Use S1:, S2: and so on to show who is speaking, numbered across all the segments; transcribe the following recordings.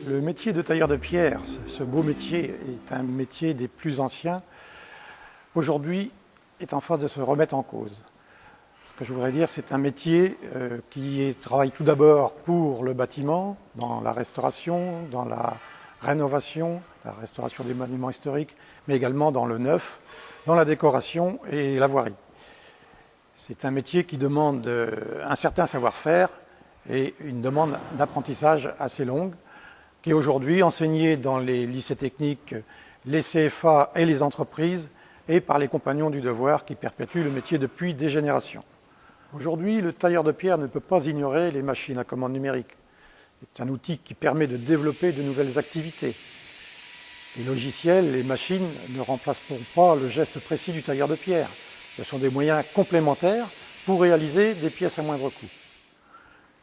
S1: Le métier de tailleur de pierre, ce beau métier, est un métier des plus anciens. Aujourd'hui, est en phase de se remettre en cause. Ce que je voudrais dire, c'est un métier qui travaille tout d'abord pour le bâtiment, dans la restauration, dans la rénovation, la restauration des monuments historiques, mais également dans le neuf, dans la décoration et la voirie. C'est un métier qui demande un certain savoir-faire et une demande d'apprentissage assez longue, qui est aujourd'hui enseignée dans les lycées techniques, les CFA et les entreprises, et par les compagnons du devoir qui perpétuent le métier depuis des générations. Aujourd'hui, le tailleur de pierre ne peut pas ignorer les machines à commande numérique. C'est un outil qui permet de développer de nouvelles activités. Les logiciels, les machines ne remplaceront pas le geste précis du tailleur de pierre. Ce sont des moyens complémentaires pour réaliser des pièces à moindre coût.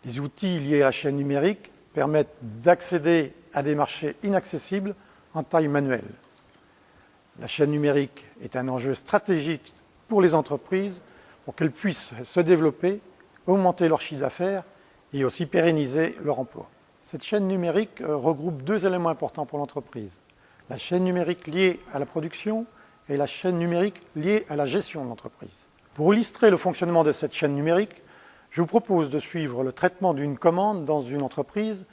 S1: Les outils liés à la chaîne numérique permettent d'accéder à des marchés inaccessibles en taille manuelle. La chaîne numérique est un enjeu stratégique pour les entreprises pour qu'elles puissent se développer, augmenter leur chiffre d'affaires et aussi pérenniser leur emploi. Cette chaîne numérique regroupe deux éléments importants pour l'entreprise. La chaîne numérique liée à la production et la chaîne numérique liée à la gestion de l'entreprise. Pour illustrer le fonctionnement de cette chaîne numérique, je vous propose de suivre le traitement d'une commande dans une entreprise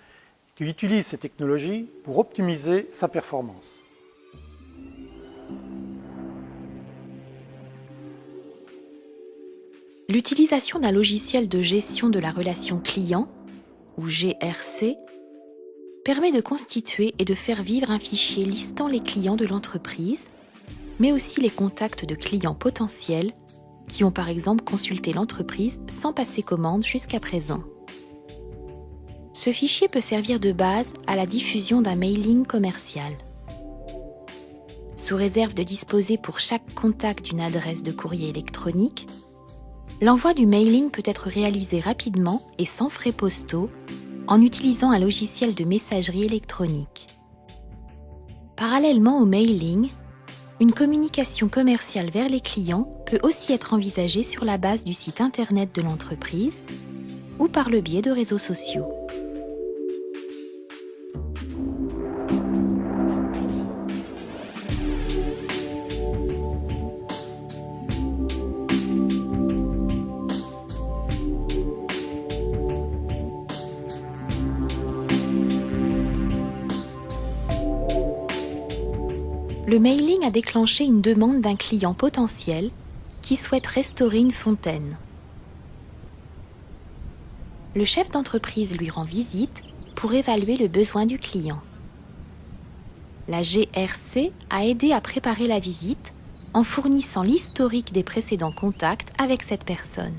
S1: qui utilise ces technologies pour optimiser sa performance.
S2: L'utilisation d'un logiciel de gestion de la relation client, ou GRC, permet de constituer et de faire vivre un fichier listant les clients de l'entreprise, mais aussi les contacts de clients potentiels qui ont par exemple consulté l'entreprise sans passer commande jusqu'à présent. Ce fichier peut servir de base à la diffusion d'un mailing commercial. Sous réserve de disposer pour chaque contact d'une adresse de courrier électronique, l'envoi du mailing peut être réalisé rapidement et sans frais postaux en utilisant un logiciel de messagerie électronique. Parallèlement au mailing, une communication commerciale vers les clients peut aussi être envisagée sur la base du site internet de l'entreprise ou par le biais de réseaux sociaux. Le mailing a déclenché une demande d'un client potentiel qui souhaite restaurer une fontaine. Le chef d'entreprise lui rend visite pour évaluer le besoin du client. La GRC a aidé à préparer la visite en fournissant l'historique des précédents contacts avec cette personne.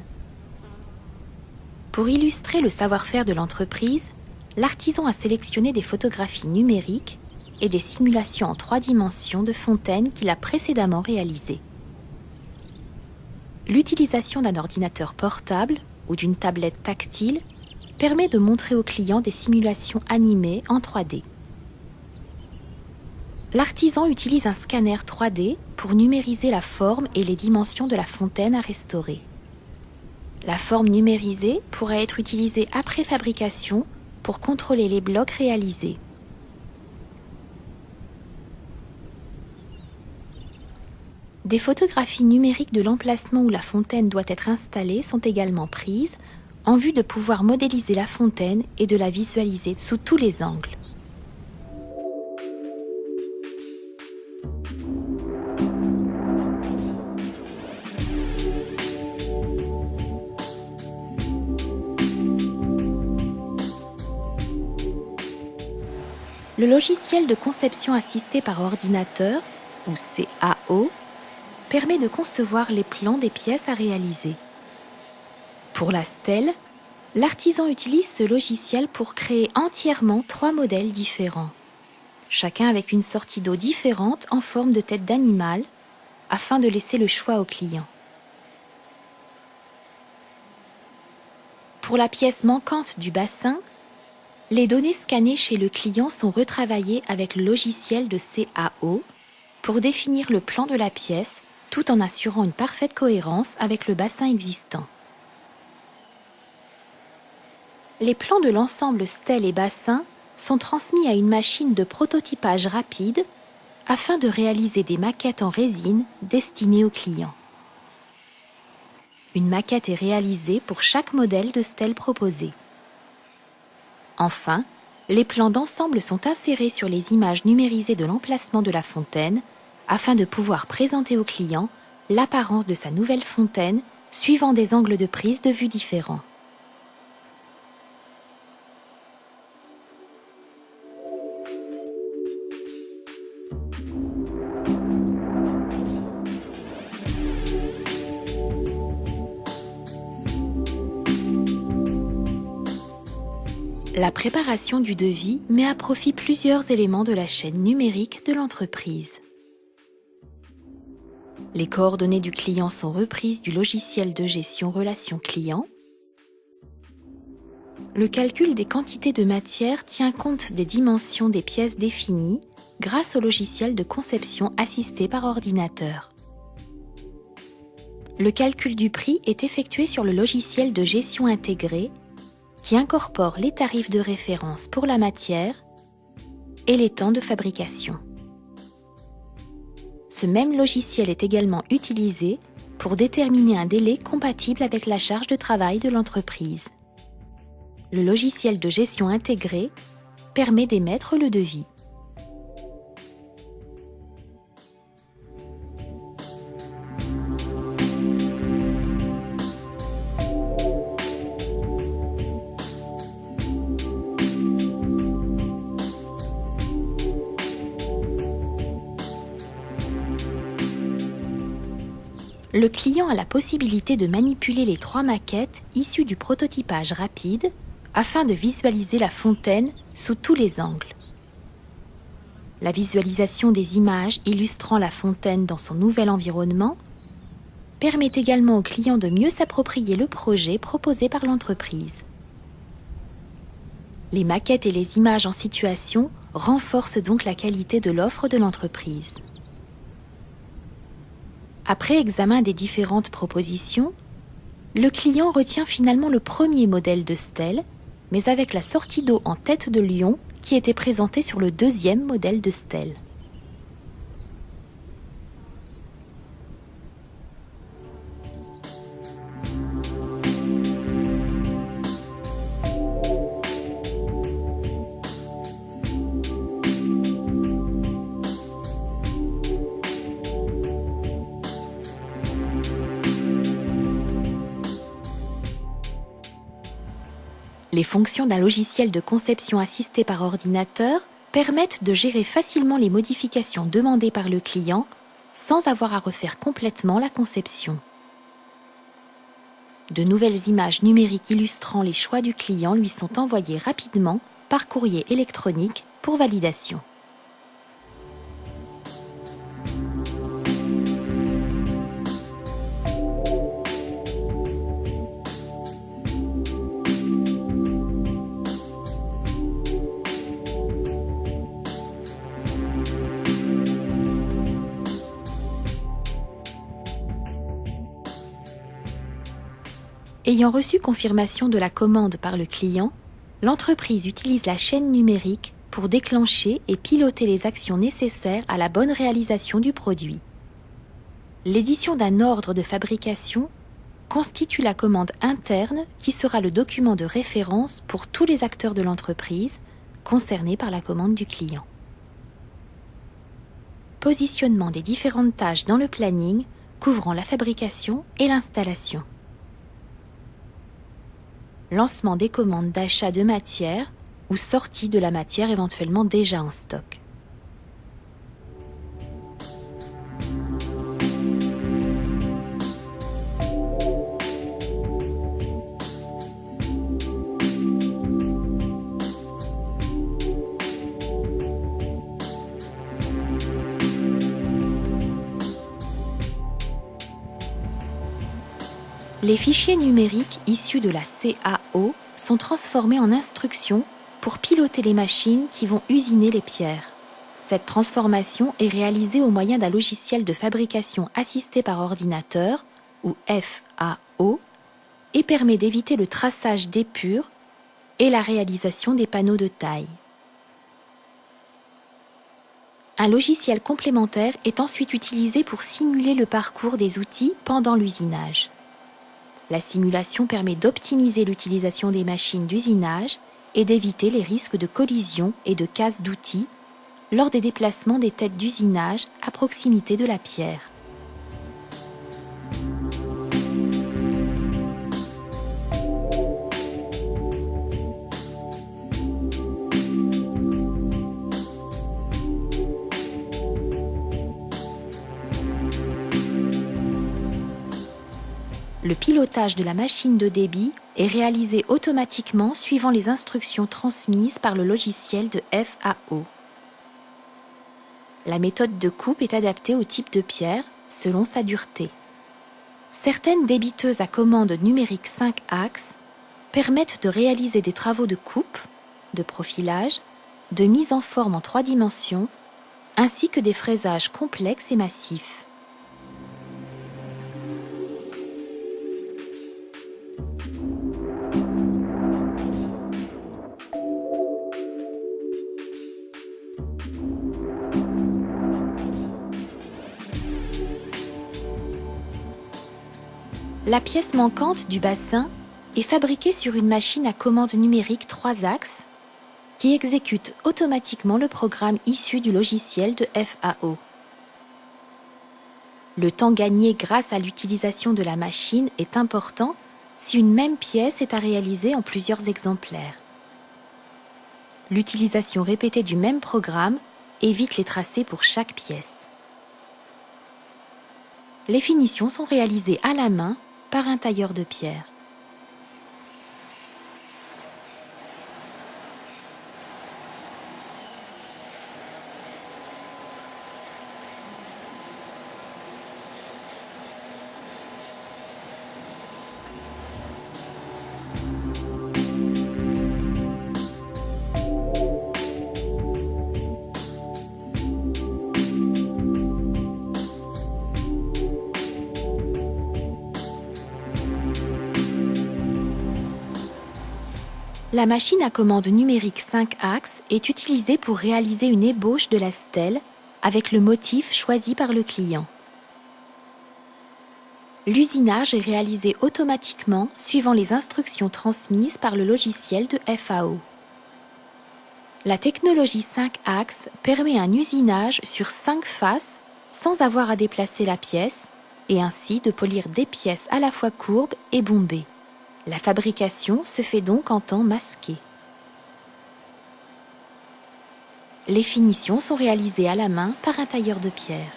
S2: Pour illustrer le savoir-faire de l'entreprise, l'artisan a sélectionné des photographies numériques et des simulations en 3 dimensions de fontaines qu'il a précédemment réalisées. L'utilisation d'un ordinateur portable ou d'une tablette tactile permet de montrer au client des simulations animées en 3D. L'artisan utilise un scanner 3D pour numériser la forme et les dimensions de la fontaine à restaurer. La forme numérisée pourra être utilisée après fabrication pour contrôler les blocs réalisés. Des photographies numériques de l'emplacement où la fontaine doit être installée sont également prises en vue de pouvoir modéliser la fontaine et de la visualiser sous tous les angles. Le logiciel de conception assistée par ordinateur, ou CAO, permet de concevoir les plans des pièces à réaliser. Pour la stèle, l'artisan utilise ce logiciel pour créer entièrement 3 modèles différents, chacun avec une sortie d'eau différente en forme de tête d'animal, afin de laisser le choix au client. Pour la pièce manquante du bassin, les données scannées chez le client sont retravaillées avec le logiciel de CAO pour définir le plan de la pièce tout en assurant une parfaite cohérence avec le bassin existant. Les plans de l'ensemble stèle et bassin sont transmis à une machine de prototypage rapide afin de réaliser des maquettes en résine destinées aux clients. Une maquette est réalisée pour chaque modèle de stèle proposé. Enfin, les plans d'ensemble sont insérés sur les images numérisées de l'emplacement de la fontaine afin de pouvoir présenter au client l'apparence de sa nouvelle fontaine suivant des angles de prise de vue différents. La préparation du devis met à profit plusieurs éléments de la chaîne numérique de l'entreprise. Les coordonnées du client sont reprises du logiciel de gestion relation client. Le calcul des quantités de matière tient compte des dimensions des pièces définies grâce au logiciel de conception assisté par ordinateur. Le calcul du prix est effectué sur le logiciel de gestion intégrée qui incorpore les tarifs de référence pour la matière et les temps de fabrication. Ce même logiciel est également utilisé pour déterminer un délai compatible avec la charge de travail de l'entreprise. Le logiciel de gestion intégrée permet d'émettre le devis. Le client a la possibilité de manipuler les 3 maquettes issues du prototypage rapide afin de visualiser la fontaine sous tous les angles. La visualisation des images illustrant la fontaine dans son nouvel environnement permet également au client de mieux s'approprier le projet proposé par l'entreprise. Les maquettes et les images en situation renforcent donc la qualité de l'offre de l'entreprise. Après examen des différentes propositions, le client retient finalement le premier modèle de stèle, mais avec la sortie d'eau en tête de lion qui était présentée sur le deuxième modèle de stèle. Les fonctions d'un logiciel de conception assisté par ordinateur permettent de gérer facilement les modifications demandées par le client sans avoir à refaire complètement la conception. De nouvelles images numériques illustrant les choix du client lui sont envoyées rapidement par courrier électronique pour validation. Ayant reçu confirmation de la commande par le client, l'entreprise utilise la chaîne numérique pour déclencher et piloter les actions nécessaires à la bonne réalisation du produit. L'édition d'un ordre de fabrication constitue la commande interne qui sera le document de référence pour tous les acteurs de l'entreprise concernés par la commande du client. Positionnement des différentes tâches dans le planning couvrant la fabrication et l'installation. Lancement des commandes d'achat de matière ou sortie de la matière éventuellement déjà en stock. Les fichiers numériques issus de la CAO sont transformés en instructions pour piloter les machines qui vont usiner les pierres. Cette transformation est réalisée au moyen d'un logiciel de fabrication assisté par ordinateur, ou FAO, et permet d'éviter le traçage d'épure et la réalisation des panneaux de taille. Un logiciel complémentaire est ensuite utilisé pour simuler le parcours des outils pendant l'usinage. La simulation permet d'optimiser l'utilisation des machines d'usinage et d'éviter les risques de collision et de casse d'outils lors des déplacements des têtes d'usinage à proximité de la pierre. Le pilotage de la machine de débit est réalisé automatiquement suivant les instructions transmises par le logiciel de FAO. La méthode de coupe est adaptée au type de pierre selon sa dureté. Certaines débiteuses à commande numérique 5 axes permettent de réaliser des travaux de coupe, de profilage, de mise en forme en 3 dimensions, ainsi que des fraisages complexes et massifs. La pièce manquante du bassin est fabriquée sur une machine à commande numérique 3 axes qui exécute automatiquement le programme issu du logiciel de FAO. Le temps gagné grâce à l'utilisation de la machine est important si une même pièce est à réaliser en plusieurs exemplaires. L'utilisation répétée du même programme évite les tracés pour chaque pièce. Les finitions sont réalisées à la main par un tailleur de pierre. La machine à commande numérique 5 axes est utilisée pour réaliser une ébauche de la stèle avec le motif choisi par le client. L'usinage est réalisé automatiquement suivant les instructions transmises par le logiciel de FAO. La technologie 5 axes permet un usinage sur 5 faces sans avoir à déplacer la pièce et ainsi de polir des pièces à la fois courbes et bombées. La fabrication se fait donc en temps masqué. Les finitions sont réalisées à la main par un tailleur de pierre.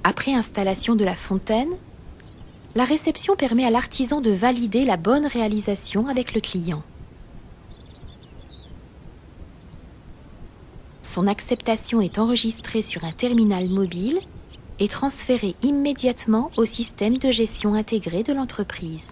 S2: Après installation de la fontaine, la réception permet à l'artisan de valider la bonne réalisation avec le client. Son acceptation est enregistrée sur un terminal mobile et transférée immédiatement au système de gestion intégré de l'entreprise.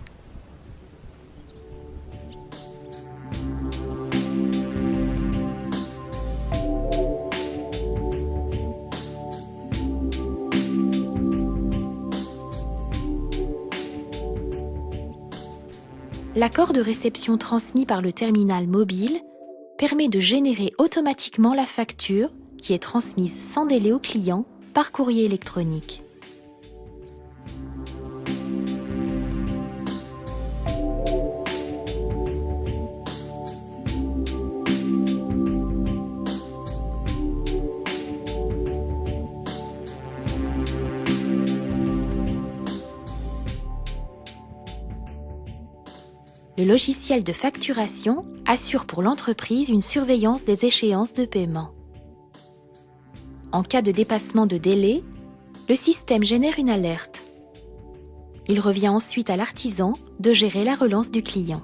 S2: L'accord de réception transmis par le terminal mobile permet de générer automatiquement la facture qui est transmise sans délai au client par courrier électronique. Le logiciel de facturation assure pour l'entreprise une surveillance des échéances de paiement. En cas de dépassement de délai, le système génère une alerte. Il revient ensuite à l'artisan de gérer la relance du client.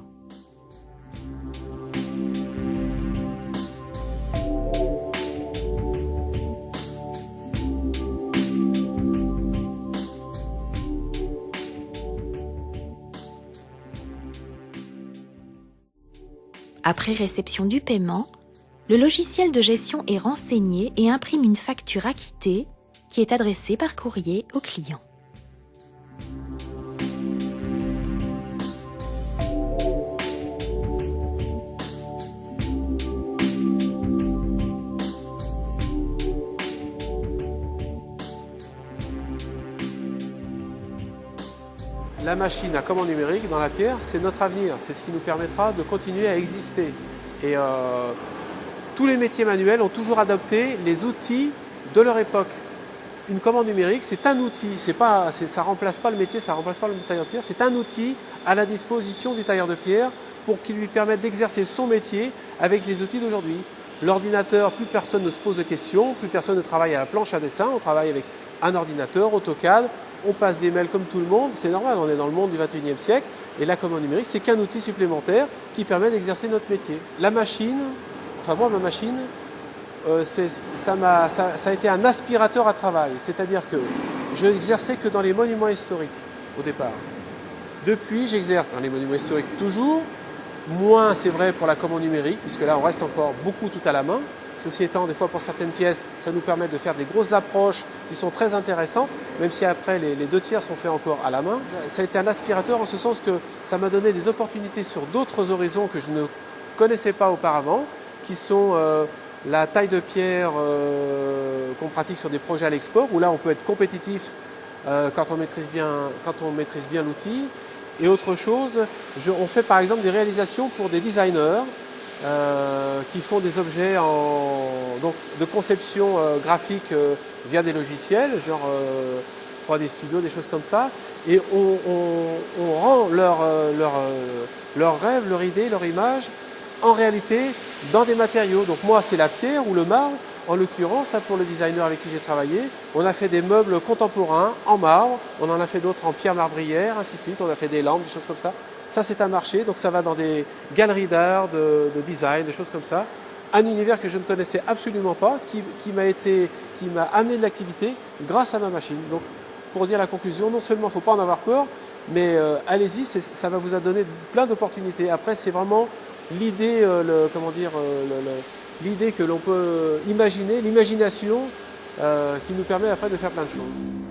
S2: Après réception du paiement, le logiciel de gestion est renseigné et imprime une facture acquittée qui est adressée par courrier au client.
S3: La machine à commande numérique dans la pierre, c'est notre avenir, c'est ce qui nous permettra de continuer à exister. Et tous les métiers manuels ont toujours adopté les outils de leur époque. Une commande numérique, c'est un outil, ça ne remplace pas le métier, ça ne remplace pas le tailleur de pierre, c'est un outil à la disposition du tailleur de pierre pour qu'il lui permette d'exercer son métier avec les outils d'aujourd'hui. L'ordinateur, plus personne ne se pose de questions, plus personne ne travaille à la planche à dessin, on travaille avec un ordinateur, AutoCAD, on passe des mails comme tout le monde, c'est normal, on est dans le monde du 21e siècle, et la commande numérique, c'est qu'un outil supplémentaire qui permet d'exercer notre métier. La machine, enfin moi, ma machine, ça a été un aspirateur à travail, c'est-à-dire que je n'exerçais que dans les monuments historiques au départ. Depuis, j'exerce dans les monuments historiques toujours, moins c'est vrai pour la commande numérique, puisque là on reste encore beaucoup tout à la main. Ceci étant, des fois pour certaines pièces, ça nous permet de faire des grosses approches qui sont très intéressantes, même si après les 2/3 sont faits encore à la main. Ça a été un aspirateur en ce sens que ça m'a donné des opportunités sur d'autres horizons que je ne connaissais pas auparavant, qui sont la taille de pierre qu'on pratique sur des projets à l'export, où là on peut être compétitif quand on maîtrise bien l'outil. Et autre chose, on fait par exemple des réalisations pour des designers qui font des objets donc, de conception graphique via des logiciels, genre 3D Studio, des choses comme ça. Et on rend leur rêve, leur idée, leur image en réalité dans des matériaux. Donc moi c'est la pierre ou le marbre. En l'occurrence, là, pour le designer avec qui j'ai travaillé, on a fait des meubles contemporains en marbre, on en a fait d'autres en pierre marbrière, ainsi de suite, on a fait des lampes, des choses comme ça. Ça, c'est un marché, donc ça va dans des galeries d'art, de design, des choses comme ça. Un univers que je ne connaissais absolument pas, qui m'a amené de l'activité grâce à ma machine. Donc, pour dire la conclusion, non seulement il ne faut pas en avoir peur, mais allez-y, ça va vous donner plein d'opportunités. Après, c'est vraiment l'idée, l'idée que l'on peut imaginer, l'imagination qui nous permet après de faire plein de choses.